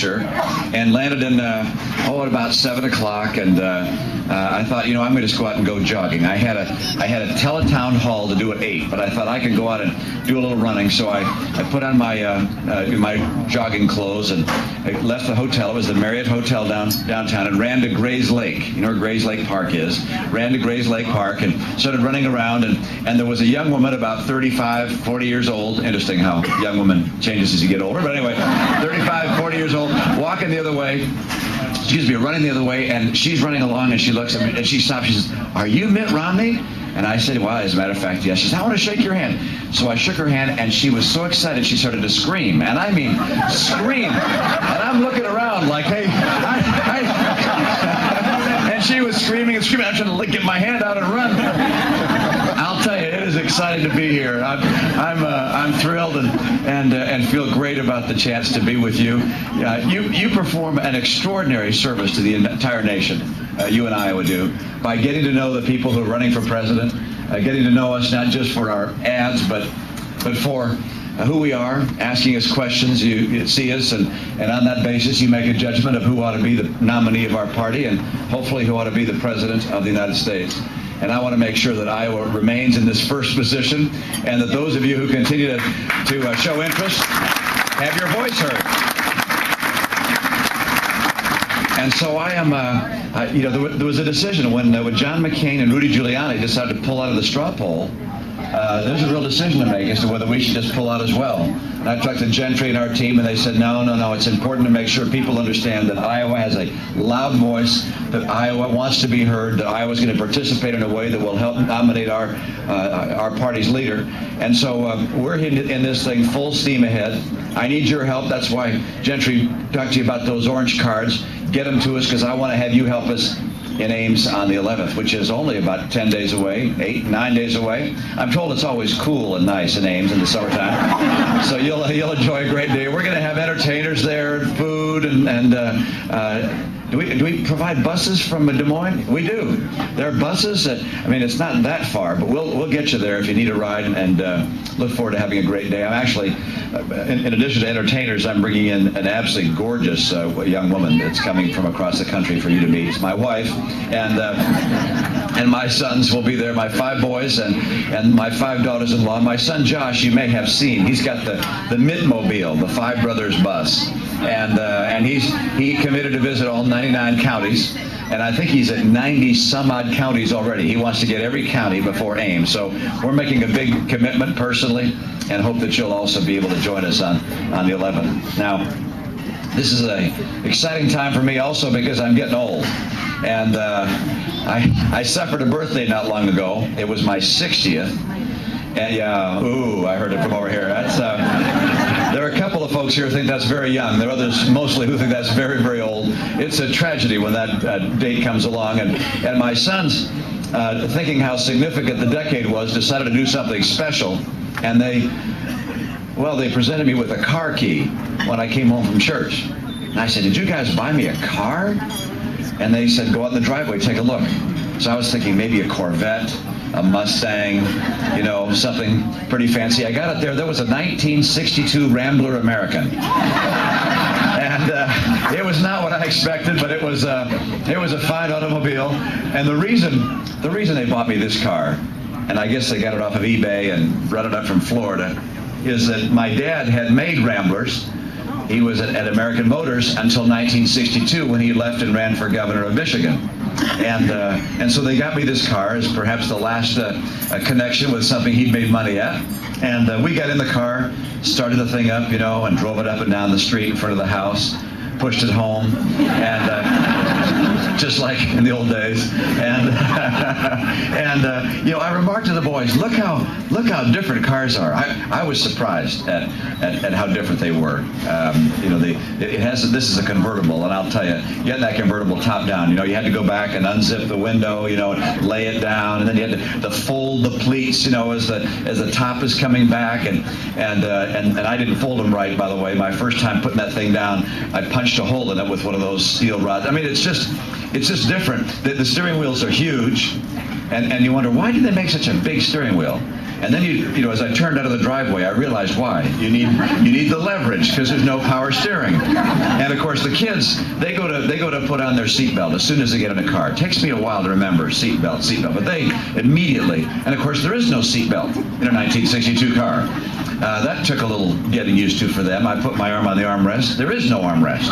temperature, and landed in at about 7 o'clock. And I thought, I'm going to just go out and go jogging. I had a teletown hall to do at 8, but I thought I could go out and do a little running. So I put on my jogging clothes and I left the hotel. It was the Marriott Hotel downtown, and ran to Gray's Lake. You know where Gray's Lake Park is. Ran to Gray's Lake Park and started running around. And there was a young woman about 35, 40 years old. Interesting how young woman changes as you get older. But anyway, 35, 40 years old, walking the other way. Running the other way, and she's running along, and she looks at me, and she stops. She says, "Are you Mitt Romney?" And I said, "Well, as a matter of fact, yes." She said, "I want to shake your hand." So I shook her hand, and she was so excited, she started to scream. And I mean, scream. And I'm looking around like, hey, and she was screaming and screaming. I'm trying to get my hand out and run. I'll tell you, it is exciting to be here. I'm thrilled and feel great about the chance to be with you. You perform an extraordinary service to the entire nation. You and Iowa do, by getting to know the people who are running for president, getting to know us not just for our ads, but for who we are, asking us questions. You see us, and on that basis, you make a judgment of who ought to be the nominee of our party, and hopefully who ought to be the president of the United States. And I want to make sure that Iowa remains in this first position, and that those of you who continue to show interest have your voice heard. And so I am, there was a decision when John McCain and Rudy Giuliani decided to pull out of the straw poll. There's a real decision to make as to whether we should just pull out as well. And I talked to Gentry and our team, and they said, no, it's important to make sure people understand that Iowa has a loud voice, that Iowa wants to be heard, that Iowa's going to participate in a way that will help nominate our party's leader. And so we're in this thing full steam ahead. I need your help. That's why Gentry talked to you about those orange cards. Get them to us, because I want to have you help us in Ames on the 11th, which is only about 10 days away, 9 days away. I'm told it's always cool and nice in Ames in the summertime. So you'll enjoy a great day. We're going to have entertainers there, food, and do we provide buses from Des Moines? We do. There are buses. It's not that far, but we'll get you there if you need a ride, and look forward to having a great day. I'm actually, in addition to entertainers, I'm bringing in an absolutely gorgeous young woman that's coming from across the country for you to meet. It's my wife, and my sons will be there, my 5 boys and my 5 daughters-in-law. My son Josh, you may have seen, he's got the Mittmobile, the 5 Brothers bus, and he committed to visit all 99 counties, and I think he's at 90 some odd counties already. He wants to get every county before Ames. So we're making a big commitment personally, and hope that you'll also be able to join us on the 11th. Now, this is an exciting time for me also because I'm getting old. And I suffered a birthday not long ago. It was my 60th. And I heard it from over here. That's there are a couple of folks here who think that's very young. There are others mostly who think that's very, very old. It's a tragedy when that date comes along. And my sons, thinking how significant the decade was, decided to do something special. And they presented me with a car key when I came home from church. And I said, "Did you guys buy me a car?" And they said, "Go out in the driveway, take a look." So I was thinking maybe a Corvette, a Mustang, something pretty fancy. I got it there. There was a 1962 Rambler American. And it was not what I expected, but it was a fine automobile. And the reason they bought me this car, and I guess they got it off of eBay and brought it up from Florida, is that my dad had made Ramblers. He was at American Motors until 1962 when he left and ran for governor of Michigan. And so they got me this car as perhaps the last connection with something he'd made money at. And we got in the car, started the thing up, and drove it up and down the street in front of the house, pushed it home, and just like in the old days. And I remarked to the boys, look how different cars are. I was surprised at how different they were. This is a convertible, and I'll tell you, getting that convertible top down, you had to go back and unzip the window, lay it down, and then you had to fold the pleats, as the top is coming back, and I didn't fold them right, by the way. My first time putting that thing down, I punched a hole in it with one of those steel rods. It's just different. The steering wheels are huge, and you wonder, why did they make such a big steering wheel? And then as I turned out of the driveway, I realized why. You need the leverage because there's no power steering. And of course, the kids they go to put on their seatbelt as soon as they get in a car. It takes me a while to remember seatbelt, but they immediately. And of course, there is no seatbelt in a 1962 car. That took a little getting used to for them. I put my arm on the armrest. There is no armrest.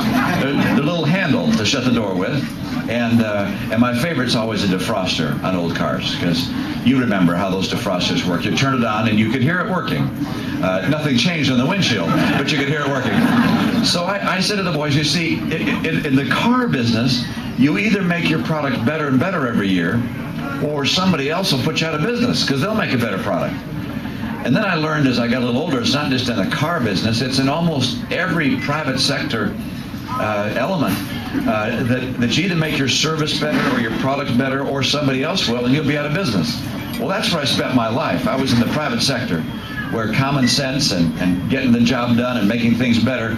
The little handle to shut the door with. And my favorite's always a defroster on old cars, because you remember how those defrosters work. You turn it on and you could hear it working. Nothing changed on the windshield, but you could hear it working. So I said to the boys, you see, in the car business, you either make your product better and better every year, or somebody else will put you out of business because they'll make a better product. And then I learned as I got a little older, it's not just in the car business, it's in almost every private sector element. That you either make your service better or your product better, or somebody else will, and you'll be out of business. Well, that's where I spent my life. I was in the private sector, where common sense and getting the job done and making things better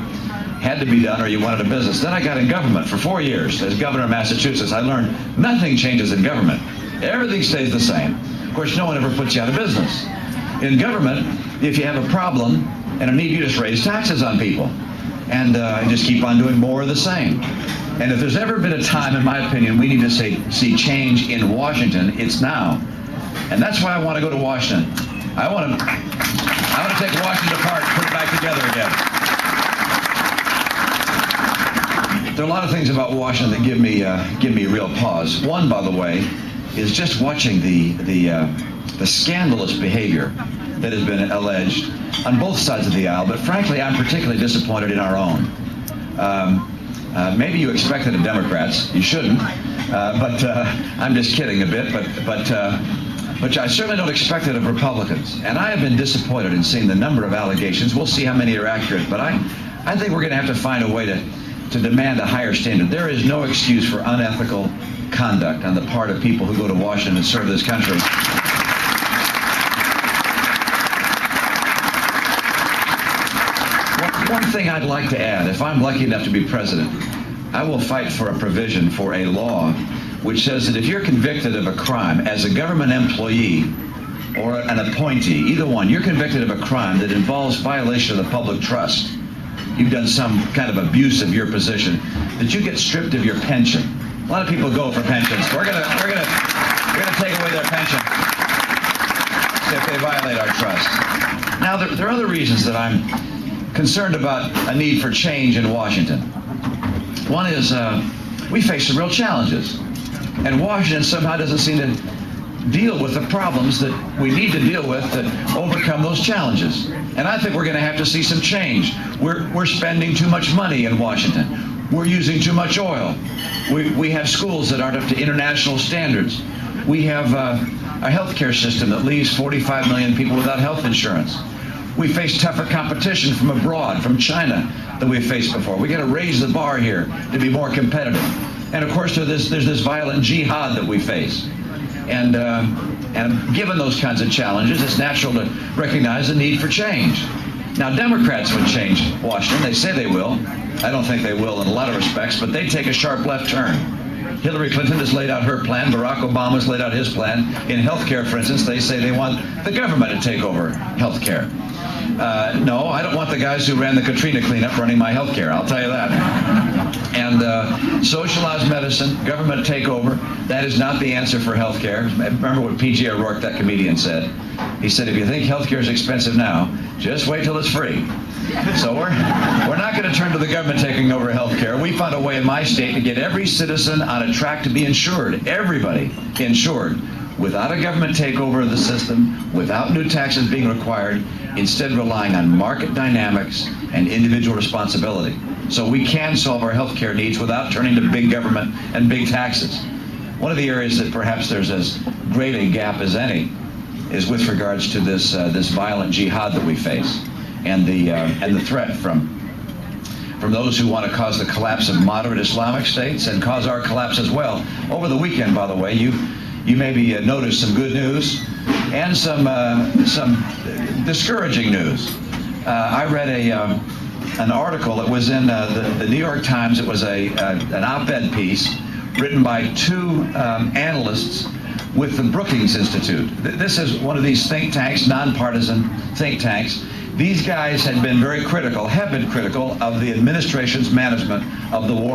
had to be done, or you wanted a business. Then I got in government for 4 years as governor of Massachusetts. I learned nothing changes in government. Everything stays the same. Of course, no one ever puts you out of business. In government, if you have a problem and a need, you just raise taxes on people. And just keep on doing more of the same. And if there's ever been a time, in my opinion, we need to see change in Washington, it's now. And that's why I want to go to Washington. I want to take Washington apart and put it back together again. There are a lot of things about Washington that give me real pause. One, by the way, is just watching the scandalous behavior that has been alleged on both sides of the aisle, but frankly, I'm particularly disappointed in our own. Maybe you expected of Democrats. You shouldn't. But I'm just kidding a bit. But I certainly don't expect it of Republicans. And I have been disappointed in seeing the number of allegations. We'll see how many are accurate. But I think we're going to have to find a way to demand a higher standard. There is no excuse for unethical conduct on the part of people who go to Washington and serve this country. One thing I'd like to add, if I'm lucky enough to be president, I will fight for a provision for a law which says that if you're convicted of a crime as a government employee or an appointee, either one, you're convicted of a crime that involves violation of the public trust, you've done some kind of abuse of your position, that you get stripped of your pension. A lot of people go for pensions. We're gonna take away their pension if they violate our trust. Now, there are other reasons that I'm concerned about a need for change in Washington. One is we face some real challenges, and Washington somehow doesn't seem to deal with the problems that we need to deal with to overcome those challenges. And I think we're going to have to see some change. We're spending too much money in Washington. We're using too much oil. We have schools that aren't up to international standards. We have a health care system that leaves 45 million people without health insurance. We face tougher competition from abroad, from China, than we've faced before. We got to raise the bar here to be more competitive. And of course, there's this violent jihad that we face. And given those kinds of challenges, it's natural to recognize the need for change. Now, Democrats would change Washington. They say they will. I don't think they will in a lot of respects, but they take a sharp left turn. Hillary Clinton has laid out her plan. Barack Obama has laid out his plan. In health care, for instance, they say they want the government to take over health care. No, I don't want the guys who ran the Katrina cleanup running my health care, I'll tell you that. And socialized medicine, government takeover, that is not the answer for health care. Remember what P.J. O'Rourke, that comedian, said. He said, if you think health care is expensive now, just wait till it's free. So we're not going to turn to the government taking over health care. We found a way in my state to get every citizen on a track to be insured, everybody insured, without a government takeover of the system, without new taxes being required, instead relying on market dynamics and individual responsibility. So we can solve our health care needs without turning to big government and big taxes. One of the areas that perhaps there's as great a gap as any is with regards to this violent jihad that we face, and the threat from those who want to cause the collapse of moderate Islamic states and cause our collapse as well. Over the weekend, by the way, you maybe noticed some good news and some discouraging news. I read an article that was in the New York Times. It was an op-ed piece written by two analysts with the Brookings Institute. This is one of these think tanks, nonpartisan think tanks. These guys have been critical of the administration's management of the war